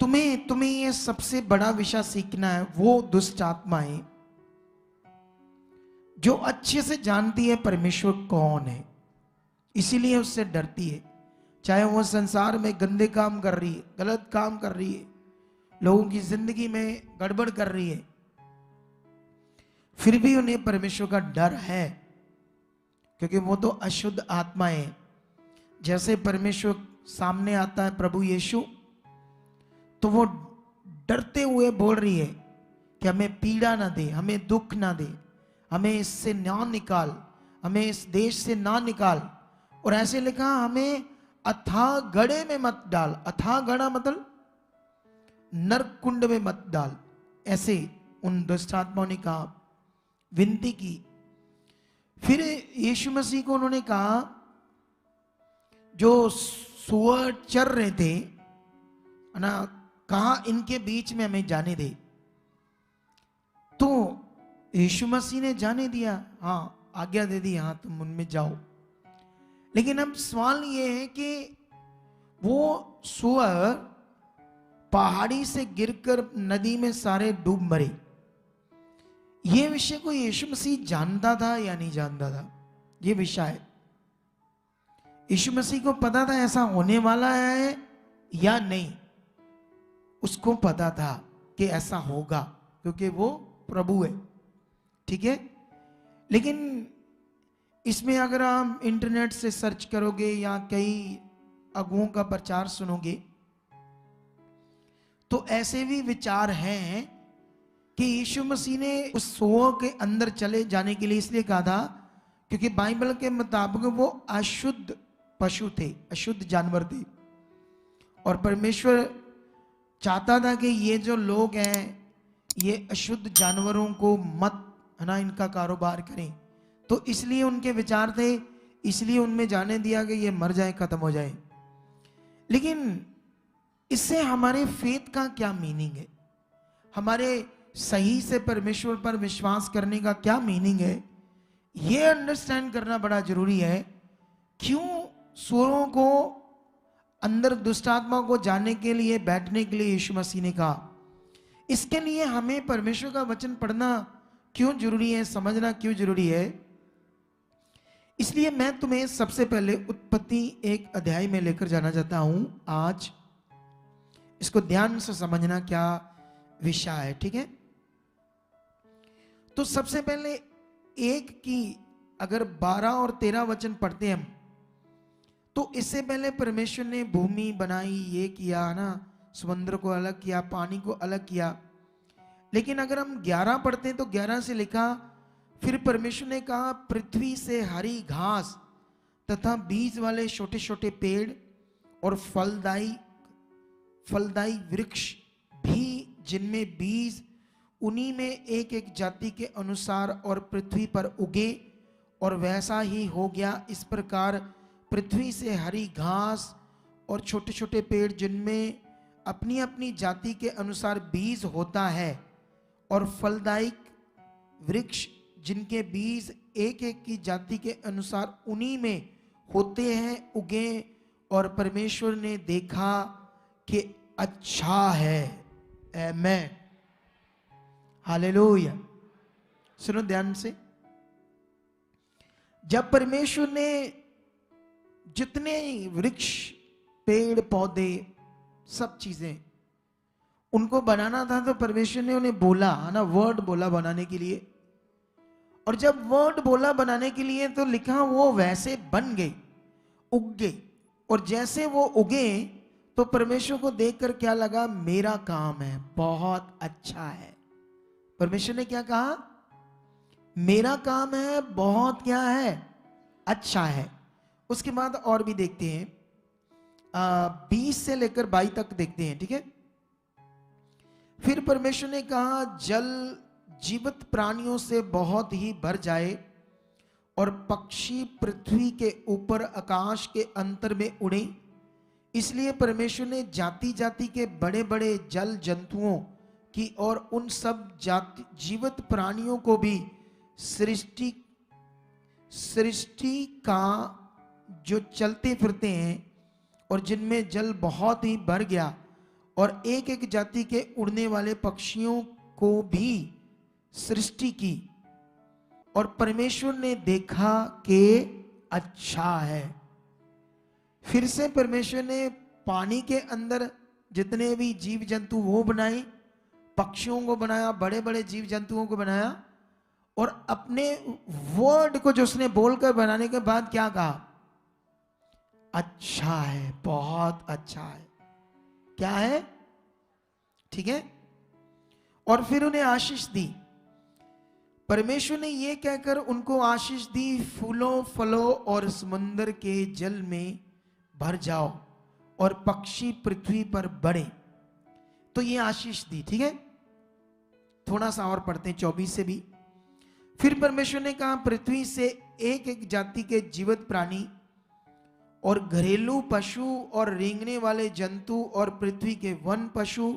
तुम्हें तुम्हें ये सबसे बड़ा विषय सीखना है। वो दुष्ट आत्माएं जो अच्छे से जानती है परमेश्वर कौन है, इसीलिए उससे डरती है। चाहे वो संसार में गंदे काम कर रही है, गलत काम कर रही है, लोगों की जिंदगी में गड़बड़ कर रही है, फिर भी उन्हें परमेश्वर का डर है, क्योंकि वो तो अशुद्ध आत्माएं हैं। जैसे परमेश्वर सामने आता है प्रभु यीशु, तो वो डरते हुए बोल रही है कि हमें पीड़ा ना दे, हमें दुख ना दे, हमें इससे ना निकाल, हमें इस देश से ना निकाल। और ऐसे लिखा, हमें अथाह गढ़े में मत डाल। अथाह गढ़ा मतलब नरक कुंड में मत डाल। ऐसे उन दुष्ट आत्माओं ने कहा, विनती की। फिर यीशु मसीह को उन्होंने कहा, जो सुअर चर रहे थे ना, कहा इनके बीच में हमें जाने दे। तो यीशु मसीह ने जाने दिया, हाँ आज्ञा दे दी, हाँ तुम उनमें जाओ। लेकिन अब सवाल ये है कि वो सुअर पहाड़ी से गिरकर नदी में सारे डूब मरे। ये विषय को यीशु मसीह जानता था या नहीं जानता था? ये विषय है, यीशु मसीह को पता था ऐसा होने वाला है या नहीं? उसको पता था कि ऐसा होगा, क्योंकि वो प्रभु है, ठीक है। लेकिन इसमें अगर आप इंटरनेट से सर्च करोगे या कई अगुओं का प्रचार सुनोगे, तो ऐसे भी विचार हैं कि यीशु मसीह ने उस सुअर के अंदर चले जाने के लिए इसलिए कहा था क्योंकि बाइबल के मुताबिक वो अशुद्ध पशु थे, अशुद्ध जानवर थे। और परमेश्वर चाहता था कि ये जो लोग हैं ये अशुद्ध जानवरों को मत, है ना, इनका कारोबार करें। तो इसलिए उनके विचार थे, इसलिए उनमें जाने दिया कि ये मर जाए, खत्म हो जाए। लेकिन इससे हमारे फेथ का क्या मीनिंग है? हमारे सही से परमेश्वर पर विश्वास करने का क्या मीनिंग है? ये अंडरस्टैंड करना बड़ा जरूरी है। क्यों सुअरों को अंदर दुष्ट आत्मा को जानने के लिए, बैठने के लिए यीशु मसीह ने कहा? इसके लिए हमें परमेश्वर का वचन पढ़ना क्यों जरूरी है, समझना क्यों जरूरी है? इसलिए मैं तुम्हें सबसे पहले उत्पत्ति 1 अध्याय में लेकर जाना चाहता हूं आज। इसको ध्यान से समझना क्या विषय है, ठीक है। तो सबसे पहले एक की अगर 12 और 13 वचन पढ़ते हैं हम, तो इससे पहले परमेश्वर ने भूमि बनाई, ये किया ना, समुद्र को अलग किया, पानी को अलग किया। लेकिन अगर हम 11 पढ़ते हैं तो 11 से लिखा, फिर परमेश्वर ने कहा पृथ्वी से हरी घास तथा बीज वाले छोटे छोटे पेड़ और फलदायी वृक्ष भी जिनमें बीज उन्हीं में एक एक जाति के अनुसार और पृथ्वी पर उगे, और वैसा ही हो गया। इस प्रकार पृथ्वी से हरी घास और छोटे छोटे पेड़ जिनमें अपनी अपनी जाति के अनुसार बीज होता है, और फलदायी वृक्ष जिनके बीज एक एक की जाति के अनुसार उन्हीं में होते हैं, उगे। और परमेश्वर ने देखा कि अच्छा है। आमीन, हालेलुया। सुनो ध्यान से, जब परमेश्वर ने जितने वृक्ष, पेड़ पौधे, सब चीजें उनको बनाना था, तो परमेश्वर ने उन्हें बोला, है ना, वर्ड बोला बनाने के लिए। और जब वर्ड बोला बनाने के लिए, तो लिखा वो वैसे बन गए, उग गए। और जैसे वो उगे तो परमेश्वर को देखकर क्या लगा? मेरा काम है बहुत अच्छा है। परमेश्वर ने क्या कहा? मेरा काम है बहुत क्या है? अच्छा है। उसके बाद और भी देखते हैं, 20 से लेकर 22 तक देखते हैं, ठीक है। फिर परमेश्वर ने कहा जल जीवित प्राणियों से बहुत ही भर जाए, और पक्षी पृथ्वी के ऊपर आकाश के अंतर में उड़े। इसलिए परमेश्वर ने जाति जाति के बड़े बड़े जल जंतुओं की और उन सब जाति जीवित प्राणियों को भी सृष्टि का जो चलते फिरते हैं और जिनमें जल बहुत ही भर गया, और एक एक जाति के उड़ने वाले पक्षियों को भी सृष्टि की। और परमेश्वर ने देखा कि अच्छा है। फिर से परमेश्वर ने पानी के अंदर जितने भी जीव जंतु वो बनाए, पक्षियों को बनाया, बड़े बड़े जीव जंतुओं को बनाया, और अपने वर्ड को जो उसने बोलकर बनाने के बाद क्या कहा? अच्छा है, बहुत अच्छा है। क्या है? ठीक है। और फिर उन्हें आशीष दी। परमेश्वर ने यह कहकर उनको आशीष दी, फूलों फलों और समुद्र के जल में भर जाओ और पक्षी पृथ्वी पर बढ़े। तो ये आशीष दी। ठीक है, थोड़ा सा और पढ़ते हैं 24 से भी। फिर परमेश्वर ने कहा, पृथ्वी से एक एक जाति के जीवित प्राणी और घरेलू पशु और रेंगने वाले जंतु और पृथ्वी के वन पशु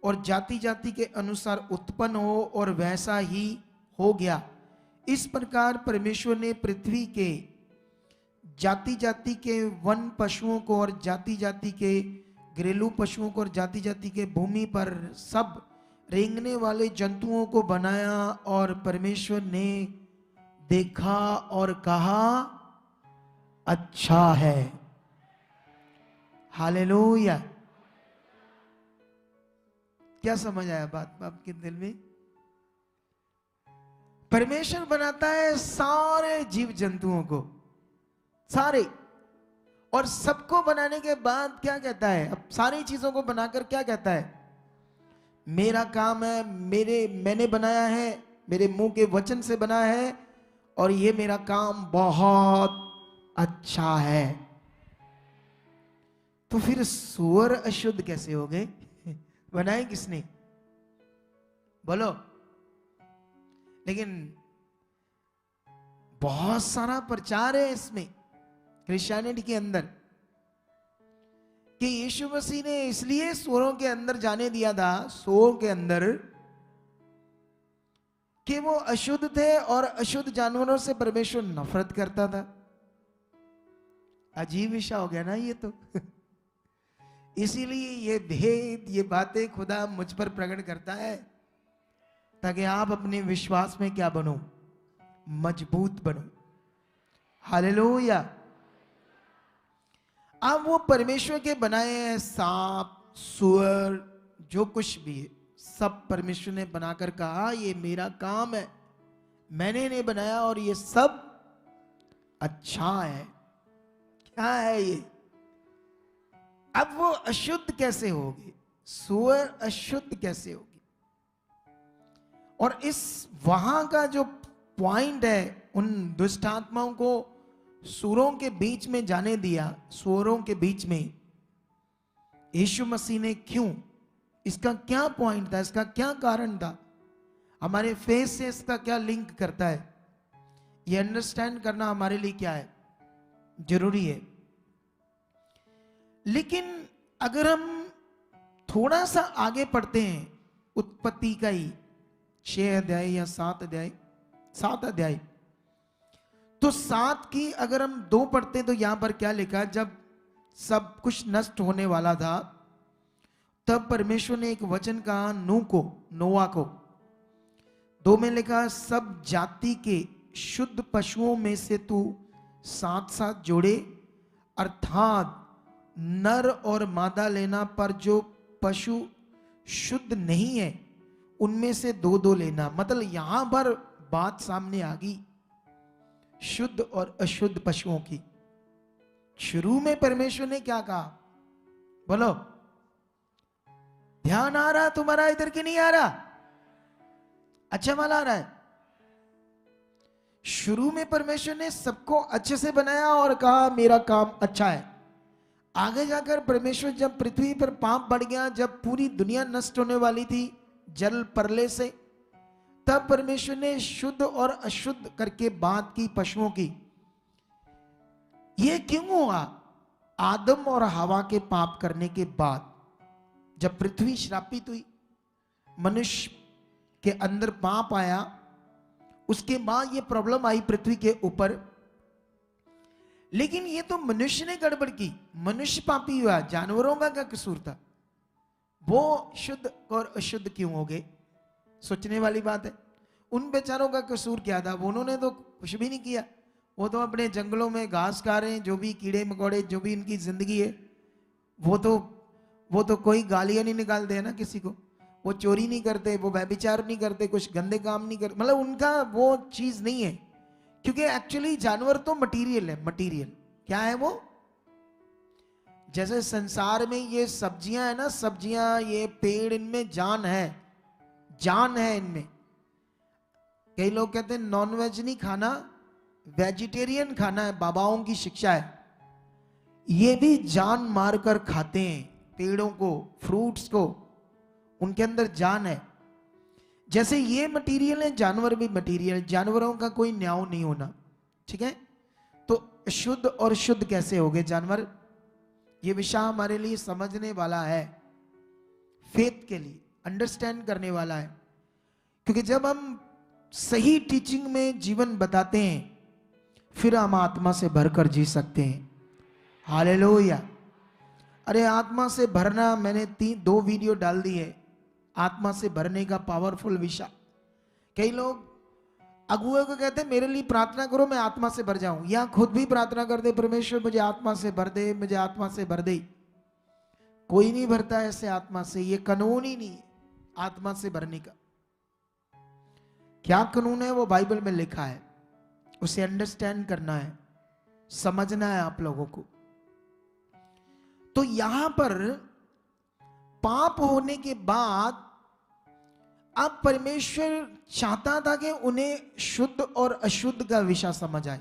और जाति जाति के अनुसार उत्पन्न हो, और वैसा ही हो गया। इस प्रकार परमेश्वर ने पृथ्वी के जाति जाति के वन पशुओं को और जाति जाति के घरेलू पशुओं को और जाति जाति के भूमि पर सब रेंगने वाले जंतुओं को बनाया। और परमेश्वर ने देखा और कहा, अच्छा है। हालेलुया। क्या समझ आया बात आपके दिल में? परमेश्वर बनाता है सारे जीव जंतुओं को, सारे, और सबको बनाने के बाद क्या कहता है? अब सारी चीजों को बनाकर क्या कहता है? मेरा काम है, मैंने बनाया है, मेरे मुंह के वचन से बना है, और ये मेरा काम बहुत अच्छा है। तो फिर सूअर अशुद्ध कैसे हो गए? बनाए किसने? बोलो। लेकिन बहुत सारा प्रचार है इसमें, क्रिश्चियनिटी के अंदर, कि यीशु मसीह ने इसलिए सूअरों के अंदर जाने दिया था, सूअरों के अंदर, कि वो अशुद्ध थे और अशुद्ध जानवरों से परमेश्वर नफरत करता था। अजीब विषय हो गया ना ये तो। इसीलिए ये भेद, ये बातें खुदा मुझ पर प्रकट करता है, ताकि आप अपने विश्वास में क्या बनो? मजबूत बनो। हालेलुया। अब वो परमेश्वर के बनाए हैं सांप, सूअर, जो कुछ भी है, सब परमेश्वर ने बनाकर कहा, ये मेरा काम है, मैंने नहीं बनाया, और ये सब अच्छा है। क्या है ये? अब वो अशुद्ध कैसे होगी? सूअर अशुद्ध कैसे होगी? और इस वहां का जो पॉइंट है, उन दुष्ट आत्माओं को सूअरों के बीच में जाने दिया, सूअरों के बीच में यीशु मसीह ने क्यों? इसका क्या पॉइंट था? इसका क्या कारण था? हमारे फेस से इसका क्या लिंक करता है? ये अंडरस्टैंड करना हमारे लिए क्या है? जरूरी है। लेकिन अगर हम थोड़ा सा आगे पढ़ते हैं, उत्पत्ति का ही 6 अध्याय या 7 अध्याय, तो 7 की अगर हम 2 पढ़ते हैं तो यहां पर क्या लिखा? जब सब कुछ नष्ट होने वाला था, तब परमेश्वर ने एक वचन कहा नोआ को। 2 में लिखा, सब जाति के शुद्ध पशुओं में से तू 7 जोड़े, अर्थात नर और मादा लेना, पर जो पशु शुद्ध नहीं है उनमें से 2 लेना। मतलब यहां पर बात सामने आ गई शुद्ध और अशुद्ध पशुओं की। शुरू में परमेश्वर ने क्या कहा? बोलो, ध्यान आ रहा तुम्हारा इधर की नहीं आ रहा? अच्छा वाला आ रहा है। शुरू में परमेश्वर ने सबको अच्छे से बनाया और कहा मेरा काम अच्छा है। आगे जाकर परमेश्वर जब पृथ्वी पर पाप बढ़ गया, जब पूरी दुनिया नष्ट होने वाली थी जल प्रलय से, तब परमेश्वर ने शुद्ध और अशुद्ध करके बात की पशुओं की। यह क्यों हुआ? आदम और हवा के पाप करने के बाद जब पृथ्वी श्रापित हुई, मनुष्य के अंदर पाप आया, उसके बाद यह प्रॉब्लम आई पृथ्वी के ऊपर। लेकिन ये तो मनुष्य ने गड़बड़ की, मनुष्य पापी हुआ, जानवरों का क्या कसूर था? वो शुद्ध और अशुद्ध क्यों हो गए? सोचने वाली बात है। उन बेचारों का कसूर क्या था? उन्होंने तो कुछ भी नहीं किया। वो तो अपने जंगलों में घास खा रहे हैं, जो भी कीड़े मकोड़े, जो भी इनकी जिंदगी है, वो तो कोई गालियां नहीं निकालते हैं ना किसी को। वो चोरी नहीं करते, वो व्यभिचार नहीं करते, कुछ गंदे काम नहीं करते, मतलब उनका वो चीज नहीं है। क्योंकि एक्चुअली जानवर तो मटीरियल है। मटीरियल क्या है वो? जैसे संसार में ये सब्जियां है ना, सब्जियां, ये पेड़, इनमें जान है, जान है इनमें। कई लोग कहते हैं नॉनवेज नहीं खाना, वेजिटेरियन खाना है, बाबाओं की शिक्षा है। ये भी जान मारकर खाते हैं पेड़ों को, फ्रूट्स को, उनके अंदर जान है। जैसे ये मटीरियल है, जानवर भी मटीरियल। जानवरों का कोई न्याय नहीं होना, ठीक है? तो शुद्ध और शुद्ध कैसे हो गए जानवर? ये विषय हमारे लिए समझने वाला है, फेथ के लिए अंडरस्टैंड करने वाला है। क्योंकि जब हम सही टीचिंग में जीवन बताते हैं, फिर हम आत्मा से भरकर जी सकते हैं। हालेलुया। अरे आत्मा से भरना, मैंने 2 वीडियो डाल दी है आत्मा से भरने का, पावरफुल विषय। कई लोग अगुए को कहते हैं मेरे लिए प्रार्थना करो मैं आत्मा से भर जाऊं, या खुद भी प्रार्थना करते परमेश्वर मुझे आत्मा से भर दे, मुझे आत्मा से भर दे। कोई नहीं भरता ऐसे आत्मा से, ये कानून ही नहीं आत्मा से भरने का। क्या कानून है वो बाइबल में लिखा है, उसे अंडरस्टैंड करना है, समझना है आप लोगों को। तो यहां पर पाप होने के बाद अब परमेश्वर चाहता था कि उन्हें शुद्ध और अशुद्ध का विषय समझ आए,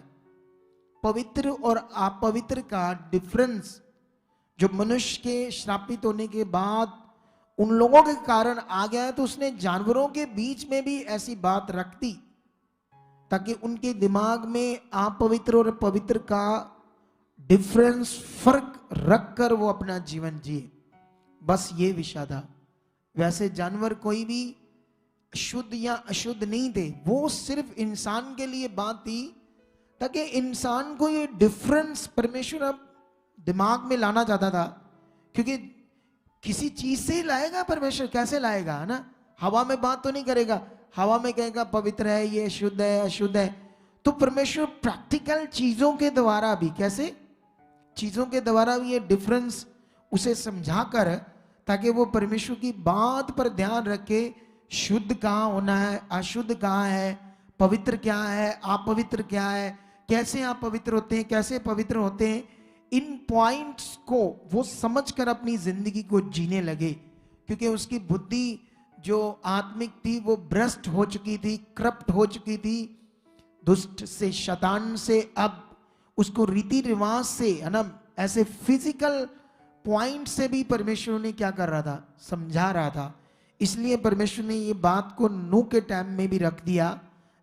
पवित्र और अपवित्र का डिफरेंस जो मनुष्य के श्रापित होने के बाद उन लोगों के कारण आ गया है। तो उसने जानवरों के बीच में भी ऐसी बात रख दी ताकि उनके दिमाग में अपवित्र और पवित्र का डिफरेंस, फर्क रखकर वो अपना जीवन जिए। बस ये विषय था। वैसे जानवर कोई भी शुद्ध या अशुद्ध नहीं थे, वो सिर्फ इंसान के लिए बात थी ताकि इंसान को ये डिफरेंस परमेश्वर अब दिमाग में लाना चाहता था। क्योंकि किसी चीज से ही लाएगा परमेश्वर, कैसे लाएगा, है ना? हवा में बात तो नहीं करेगा, हवा में कहेगा पवित्र है, ये शुद्ध है, अशुद्ध है। तो परमेश्वर प्रैक्टिकल चीजों के द्वारा भी, कैसे चीजों के द्वारा भी ये डिफरेंस उसे समझाकर, ताकि वो परमेश्वर की बात पर ध्यान रखे, शुद्ध कहाँ होना है, अशुद्ध कहाँ है, पवित्र क्या है, अपवित्र क्या है, कैसे आप पवित्र होते हैं, कैसे पवित्र होते हैं। इन पॉइंट्स को वो समझकर अपनी जिंदगी को जीने लगे। क्योंकि उसकी बुद्धि जो आत्मिक थी वो भ्रष्ट हो चुकी थी, करप्ट हो चुकी थी दुष्ट से, शैतान से। अब उसको रीति रिवाज से, है ना, ऐसे फिजिकल पॉइंट से भी परमेश्वर ने क्या कर रहा था, समझा रहा था। इसलिए परमेश्वर ने ये बात को नूह के टाइम में भी रख दिया,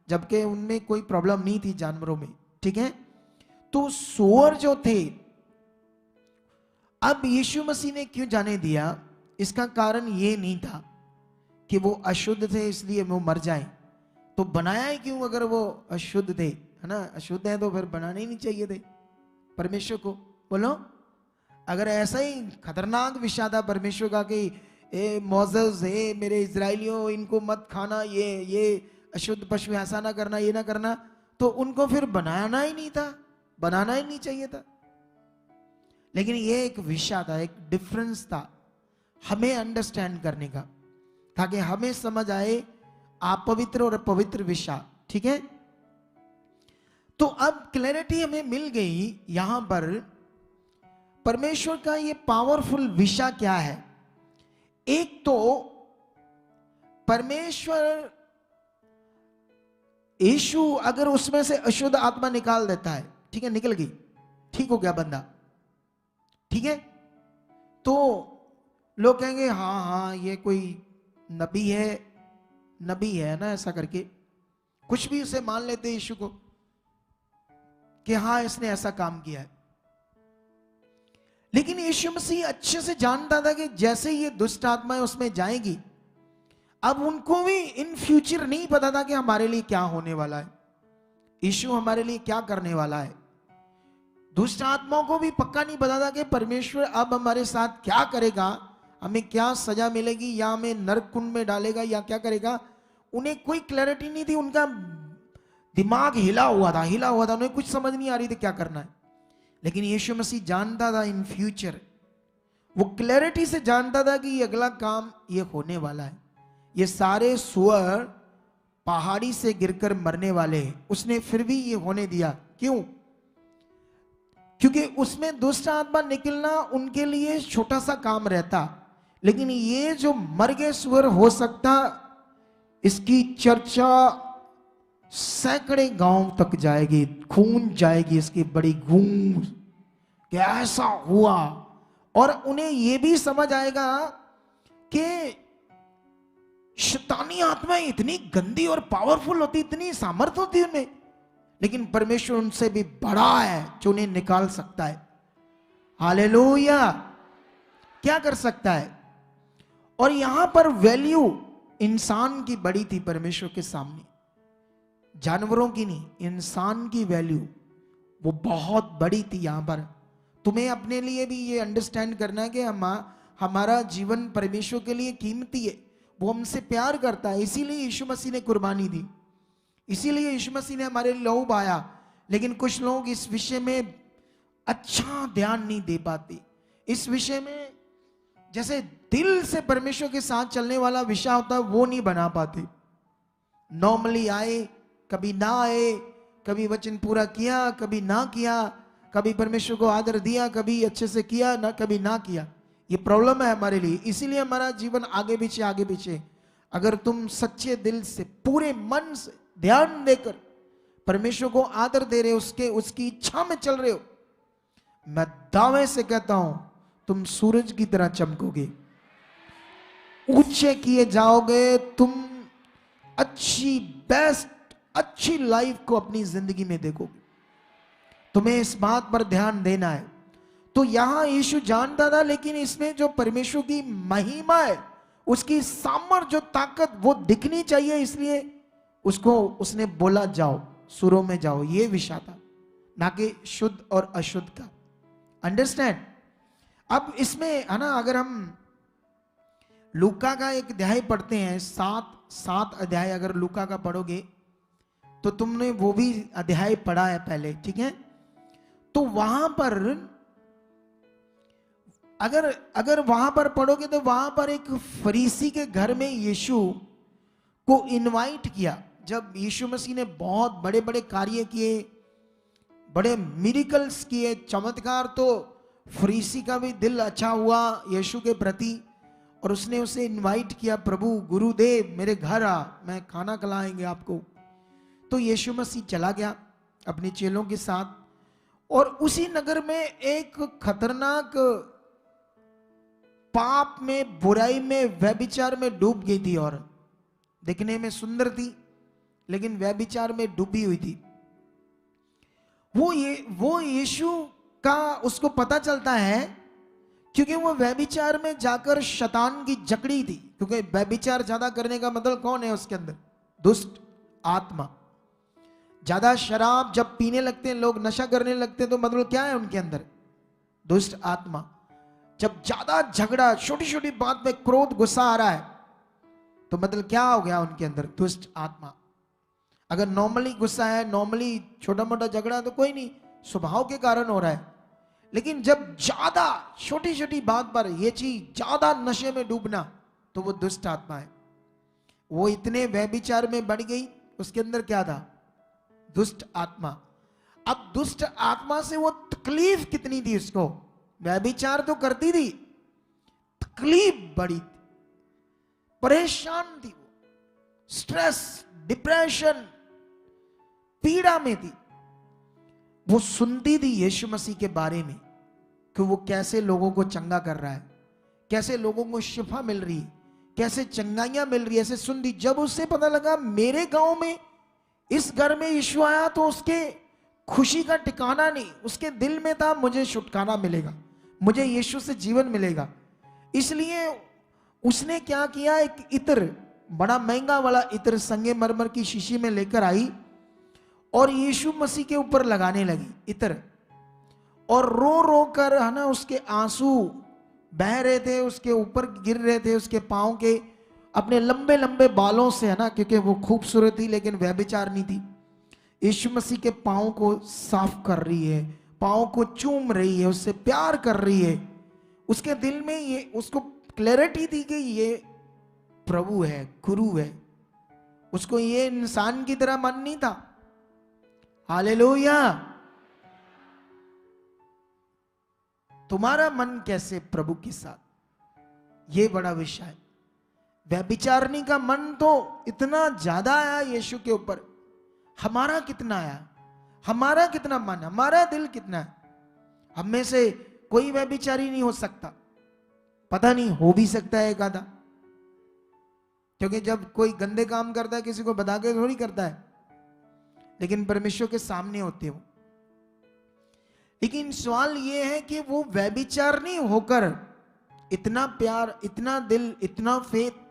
जबकि उनमें कोई प्रॉब्लम नहीं थी जानवरों में, ठीक है? तो सूअर जो थे, अब यीशु मसीह ने क्यों जाने दिया? इसका कारण ये नहीं था कि वो अशुद्ध थे इसलिए वो मर जाएं। तो बनाया ही क्यों अगर वो अशुद्ध थे, है ना? अशुद्ध है तो फिर बनाने ही नहीं चाहिए थे परमेश्वर को। बोलो, अगर ऐसा ही खतरनाक विषय था परमेश्वर का कि ए मोसेस, हे मेरे इजराइलियों, इनको मत खाना, ये अशुद्ध पशु ऐसा ना करना, ये ना करना, तो उनको फिर बनाना ही नहीं था, बनाना ही नहीं चाहिए था। लेकिन ये एक विषय था, एक डिफरेंस था हमें अंडरस्टैंड करने का, ताकि हमें समझ आए अपवित्र और पवित्र विषय, ठीक है? तो अब क्लैरिटी हमें मिल गई यहां पर परमेश्वर का ये पावरफुल विषय क्या है। एक तो परमेश्वर यीशु अगर उसमें से अशुद्ध आत्मा निकाल देता है, ठीक है, निकल गई, ठीक हो गया बंदा, ठीक है, तो लोग कहेंगे हाँ हाँ ये कोई नबी है ना, ऐसा करके कुछ भी उसे मान लेते हैं यीशु को कि हाँ इसने ऐसा काम किया है। लेकिन यीशु मसीह अच्छे से जानता था कि जैसे ये दुष्ट आत्माएं उसमें जाएगी, अब उनको भी इन फ्यूचर नहीं पता था कि हमारे लिए क्या होने वाला है, यीशु हमारे लिए क्या करने वाला है। दुष्ट आत्माओं को भी पक्का नहीं पता था कि परमेश्वर अब हमारे साथ क्या करेगा, हमें क्या सजा मिलेगी, या हमें नरक कुंड में डालेगा या क्या करेगा, उन्हें कोई क्लैरिटी नहीं थी। उनका दिमाग हिला हुआ था, उन्हें कुछ समझ नहीं आ रही थी क्या करना है। लेकिन यीशु मसीह जानता था इन फ्यूचर, वो क्लैरिटी से जानता था कि ये अगला काम ये होने वाला है। ये सारे सुअर पहाड़ी से गिरकर मरने वाले हैं, उसने फिर भी ये होने दिया। क्यों? क्योंकि उसमें दुष्ट आत्मा निकलना उनके लिए छोटा सा काम रहता, लेकिन ये जो मर गए सुअर हो सकता, इसकी चर्चा सैकड़े गांव तक जाएगी, गूंज जाएगी इसकी बड़ी गूंज कि ऐसा हुआ। और उन्हें यह भी समझ आएगा कि शैतानी आत्माएं इतनी गंदी और पावरफुल होती, इतनी सामर्थ होती उनमें, लेकिन परमेश्वर उनसे भी बड़ा है जो उन्हें निकाल सकता है। हालेलुया! क्या कर सकता है। और यहां पर वैल्यू इंसान की बड़ी थी परमेश्वर के सामने, जानवरों की नहीं, इंसान की वैल्यू वो बहुत बड़ी थी। यहां पर तुम्हें अपने लिए भी ये अंडरस्टैंड करना है कि हमारा जीवन परमेश्वर के लिए कीमती है, वो हमसे प्यार करता है, इसीलिए यीशु मसीह ने कुर्बानी दी, इसीलिए यीशु मसीह ने हमारे लहू बहाया। लेकिन कुछ लोग इस विषय में अच्छा ध्यान नहीं दे पाते, इस विषय में जैसे दिल से परमेश्वर के साथ चलने वाला विषय होता है वो नहीं बना पाते। नॉर्मली आए, कभी ना आए, कभी वचन पूरा किया, कभी ना किया, कभी परमेश्वर को आदर दिया, कभी अच्छे से किया ना, कभी ना किया। ये प्रॉब्लम है हमारे लिए, इसीलिए हमारा जीवन आगे पीछे। अगर तुम सच्चे दिल से, पूरे मन से, ध्यान देकर परमेश्वर को आदर दे रहे हो, उसकी इच्छा में चल रहे हो, मैं दावे से कहता हूं तुम सूरज की तरह चमकोगे, ऊंचे किए जाओगे, तुम अच्छी लाइफ को अपनी जिंदगी में देखोगे। तुम्हें इस बात पर ध्यान देना है। तो यहां यीशु जानता था, लेकिन इसमें जो परमेश्वर की महिमा है, उसकी सामर्थ, जो ताकत, वो दिखनी चाहिए, इसलिए उसने बोला जाओ, सुरों में जाओ। ये विषय था, ना कि शुद्ध और अशुद्ध का। अंडरस्टैंड? अब इसमें है ना, अगर हम लूका का एक अध्याय पढ़ते हैं, सात अध्याय अगर लूका का पढ़ोगे तो तुमने वो भी अध्याय पढ़ा है पहले, ठीक है? तो वहां पर अगर वहां पर पढ़ोगे तो वहां पर एक फरीसी के घर में यीशु को इनवाइट किया। जब यीशु मसीह ने बहुत बड़े बड़े कार्य किए, बड़े मिरेकल्स किए, चमत्कार, तो फरीसी का भी दिल अच्छा हुआ यीशु के प्रति, और उसने उसे इनवाइट किया, प्रभु गुरुदेव मेरे घर आ, मैं खाना खिलाएंगे आपको। तो यीशु मसीह चला गया अपने चेलों के साथ, और उसी नगर में एक खतरनाक पाप में, बुराई में, व्यभिचार में डूब गई थी। और दिखने में सुंदर थी, लेकिन व्यभिचार में डूबी हुई थी। वो यीशु का उसको पता चलता है, क्योंकि वो व्यभिचार में जाकर शैतान की जकड़ी थी। क्योंकि व्यभिचार ज्यादा करने का मतलब कौन है उसके अंदर? दुष्ट आत्मा। ज्यादा शराब जब पीने लगते हैं लोग, नशा करने लगते हैं, तो मतलब क्या है उनके अंदर? दुष्ट आत्मा। जब ज्यादा झगड़ा, छोटी छोटी बात में क्रोध, गुस्सा आ रहा है, तो मतलब क्या हो गया उनके अंदर? दुष्ट आत्मा। अगर नॉर्मली गुस्सा है, नॉर्मली छोटा मोटा झगड़ा, तो कोई नहीं, स्वभाव के कारण हो रहा है। लेकिन जब ज्यादा छोटी छोटी बात पर यह चीज, ज्यादा नशे में डूबना, तो वो दुष्ट आत्मा है। वो इतने व्यभिचार में बढ़ गई, उसके अंदर क्या था? दुष्ट आत्मा। अब दुष्ट आत्मा से वो तकलीफ कितनी थी उसको, व्यभिचार तो करती थी, तकलीफ बड़ी थी, परेशान थी, वो स्ट्रेस, डिप्रेशन, पीड़ा में थी। वो सुनती थी यीशु मसीह के बारे में कि वो कैसे लोगों को चंगा कर रहा है, कैसे लोगों को शिफा मिल रही है, कैसे चंगाइयां मिल रही है, ऐसे सुनती। जब उससे पता लगा मेरे गांव में, इस घर में यीशु आया, तो उसके खुशी का ठिकाना नहीं, उसके दिल में था मुझे छुटकारा मिलेगा, मुझे यीशु से जीवन मिलेगा। इसलिए उसने क्या किया, एक इत्र, बड़ा महंगा वाला इत्र संगमरमर की शीशी में लेकर आई और यीशु मसीह के ऊपर लगाने लगी इत्र, और रो रो कर, है ना, उसके आंसू बह रहे थे, उसके ऊपर गिर रहे थे, उसके पाँव के अपने लंबे लंबे बालों से, है ना, क्योंकि वो खूबसूरत थी लेकिन व्यभिचार नहीं थी। यीशु मसीह के पाँव को साफ कर रही है, पाँव को चूम रही है, उससे प्यार कर रही है। उसके दिल में ये, उसको क्लैरिटी थी कि ये प्रभु है, गुरु है। उसको ये इंसान की तरह मन नहीं था। हालेलुया। तुम्हारा मन कैसे प्रभु के साथ, ये बड़ा विषय है। व्यभिचारिणी का मन तो इतना ज्यादा आया यीशु के ऊपर, हमारा कितना आया? हमारा कितना मन, हमारा दिल कितना है? हम में से कोई व्यभिचारी नहीं हो सकता, पता नहीं, हो भी सकता है एक आधा, क्योंकि जब कोई गंदे काम करता है किसी को बता के थोड़ी करता है, लेकिन परमेश्वर के सामने होते हो। लेकिन सवाल यह है कि वो व्यभिचारिणी होकर इतना प्यार, इतना दिल, इतना फेथ,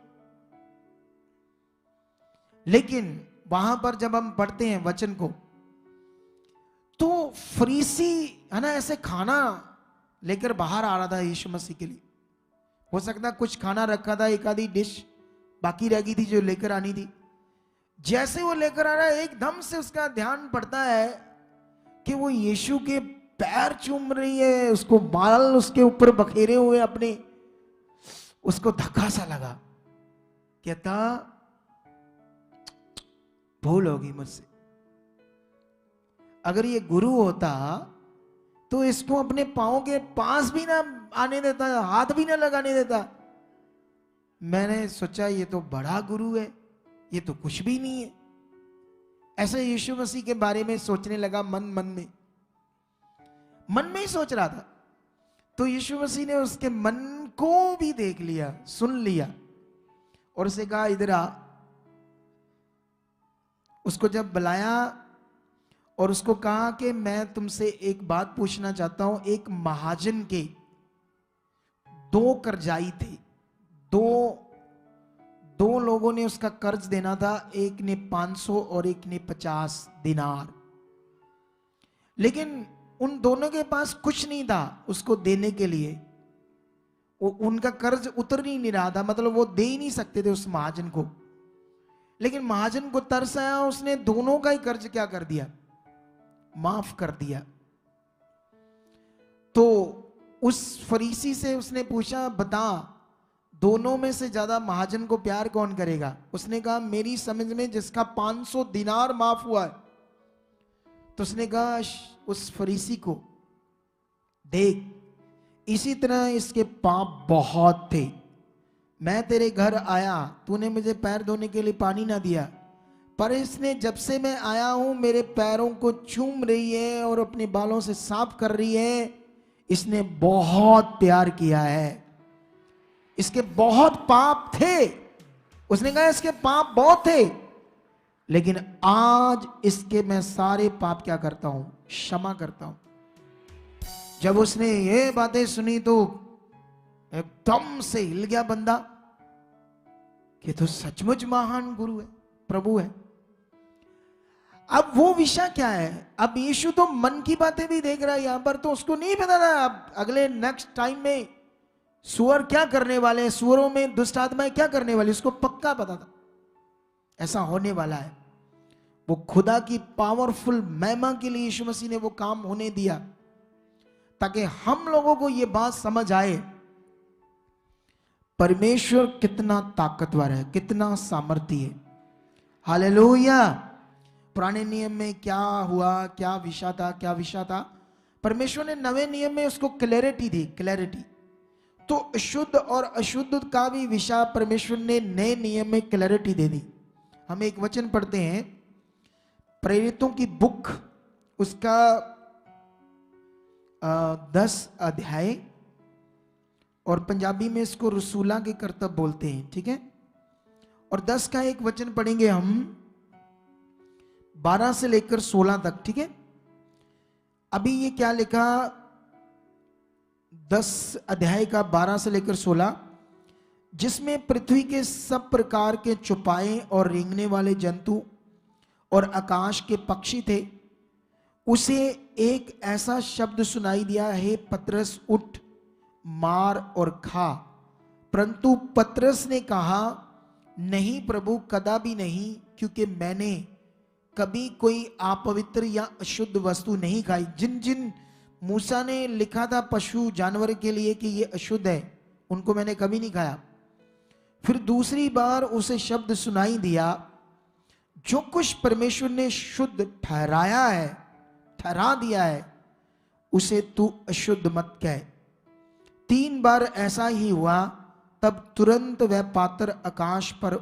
लेकिन वहां पर जब हम पढ़ते हैं वचन को, तो फरीसी, है ना, ऐसे खाना लेकर बाहर आ रहा था यीशु मसीह के लिए। हो सकता कुछ खाना रखा था, एक आधी डिश बाकी रह गई थी जो लेकर आनी थी। जैसे वो लेकर आ रहा है, एकदम से उसका ध्यान पड़ता है कि वो यीशु के पैर चूम रही है, उसको बाल उसके ऊपर बखेरे हुए अपने, उसको धक्का सा लगा। कहता भूल होगी मुझसे, अगर ये गुरु होता तो इसको अपने पांव के पास भी ना आने देता, हाथ भी ना लगाने देता। मैंने सोचा ये तो बड़ा गुरु है, ये तो कुछ भी नहीं है। ऐसे यीशु मसीह के बारे में सोचने लगा मन में ही सोच रहा था। तो यीशु मसीह ने उसके मन को भी देख लिया, सुन लिया, और उसे कहा इधर आ। उसको जब बुलाया और उसको कहा कि मैं तुमसे एक बात पूछना चाहता हूं। एक महाजन के 2 कर्जाई थे, दो लोगों ने उसका कर्ज देना था, एक ने 500 और एक ने 50 दिनार। लेकिन उन दोनों के पास कुछ नहीं था उसको देने के लिए, उनका कर्ज उतर ही नहीं रहा था, मतलब वो दे ही नहीं सकते थे उस महाजन को। लेकिन महाजन को तरस आया, उसने दोनों का ही कर्ज क्या कर दिया, माफ कर दिया। तो उस फरीसी से उसने पूछा, बता दोनों में से ज्यादा महाजन को प्यार कौन करेगा? उसने कहा मेरी समझ में जिसका 500 दिनार माफ हुआ है। तो उसने कहा उस फरीसी को देख, इसी तरह इसके पाप बहुत थे। मैं तेरे घर आया, तूने मुझे पैर धोने के लिए पानी ना दिया, पर इसने जब से मैं आया हूं मेरे पैरों को चूम रही है और अपने बालों से साफ कर रही है। इसने बहुत प्यार किया है। इसके बहुत पाप थे, उसने कहा इसके पाप बहुत थे, लेकिन आज इसके मैं सारे पाप क्या करता हूं, क्षमा करता हूं। जब उसने ये बातें सुनी तो एकदम से हिल गया बंदा कि तो सचमुच महान गुरु है, प्रभु है। अब वो विषय क्या है? अब यीशु तो मन की बातें भी देख रहा है यहां पर, तो उसको नहीं पता था अब अगले नेक्स्ट टाइम में सुअर क्या करने वाले, सुअरों में दुष्ट आत्माएं क्या करने वाली, उसको पक्का पता था ऐसा होने वाला है। वो खुदा की पावरफुल महिमा के लिए यीशु मसीह ने वो काम होने दिया, ताकि हम लोगों को ये बात समझ आए परमेश्वर कितना ताकतवर है, कितना सामर्थी है। हालेलुया। पुराने नियम में क्या हुआ, क्या विषय था, परमेश्वर ने नवे नियम में उसको क्लैरिटी दी, क्लैरिटी। तो शुद्ध और अशुद्ध का भी विषय परमेश्वर ने नए नियम में क्लैरिटी दे दी। हम एक वचन पढ़ते हैं प्रेरितों की बुक, उसका 10 अध्याय, और पंजाबी में इसको रसूला के करतब बोलते हैं, ठीक है। और 10 का एक वचन पढ़ेंगे हम 12 से लेकर 16 तक, ठीक है। अभी ये क्या लिखा, 10 अध्याय का 12 से लेकर 16, जिसमें पृथ्वी के सब प्रकार के चौपाए और रेंगने वाले जंतु और आकाश के पक्षी थे, उसे एक ऐसा शब्द सुनाई दिया, हे पतरस उठ मार और खा। परंतु पतरस ने कहा, नहीं प्रभु, कदापि नहीं, क्योंकि मैंने कभी कोई अपवित्र या अशुद्ध वस्तु नहीं खाई। जिन जिन मूसा ने लिखा था पशु जानवर के लिए कि ये अशुद्ध है, उनको मैंने कभी नहीं खाया। फिर दूसरी बार उसे शब्द सुनाई दिया, जो कुछ परमेश्वर ने शुद्ध ठहराया है, ठहरा दिया है, उसे तू अशुद्ध मत कह। 3 बार ऐसा ही हुआ, तब तुरंत वह पात्र आकाश पर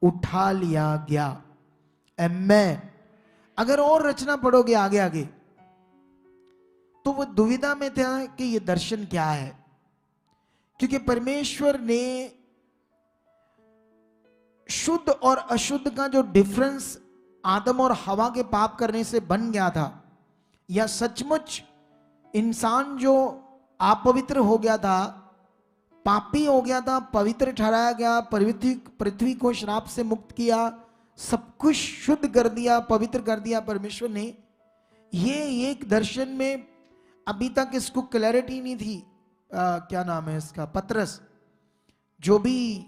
उठा लिया गया। आमेन। अगर और रचना पढ़ोगे आगे आगे तो वो दुविधा में था कि ये दर्शन क्या है, क्योंकि परमेश्वर ने शुद्ध और अशुद्ध का जो डिफरेंस आदम और हवा के पाप करने से बन गया था, या सचमुच इंसान जो अपवित्र हो गया था, पापी हो गया था, पवित्र ठहराया गया, पृथ्वी को श्राप से मुक्त किया, सब कुछ शुद्ध कर दिया, पवित्र कर दिया परमेश्वर ने। ये एक दर्शन में अभी तक इसको क्लैरिटी नहीं थी। क्या नाम है इसका, पतरस, जो भी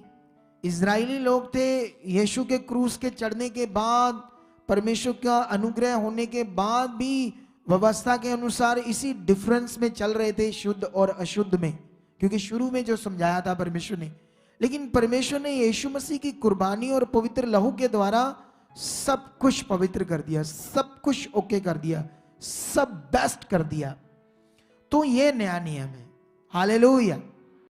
इजरायली लोग थे, यीशु के क्रूस के चढ़ने के बाद, परमेश्वर का अनुग्रह होने के बाद भी व्यवस्था के अनुसार इसी डिफरेंस में चल रहे थे, शुद्ध और अशुद्ध में, क्योंकि शुरू में जो समझाया था परमेश्वर ने। लेकिन परमेश्वर ने यीशु मसीह की कुर्बानी और पवित्र लहू के द्वारा सब कुछ पवित्र कर दिया, सब कुछ ओके कर दिया, सब बेस्ट कर दिया। तो ये नया नियम है। हालेलुया।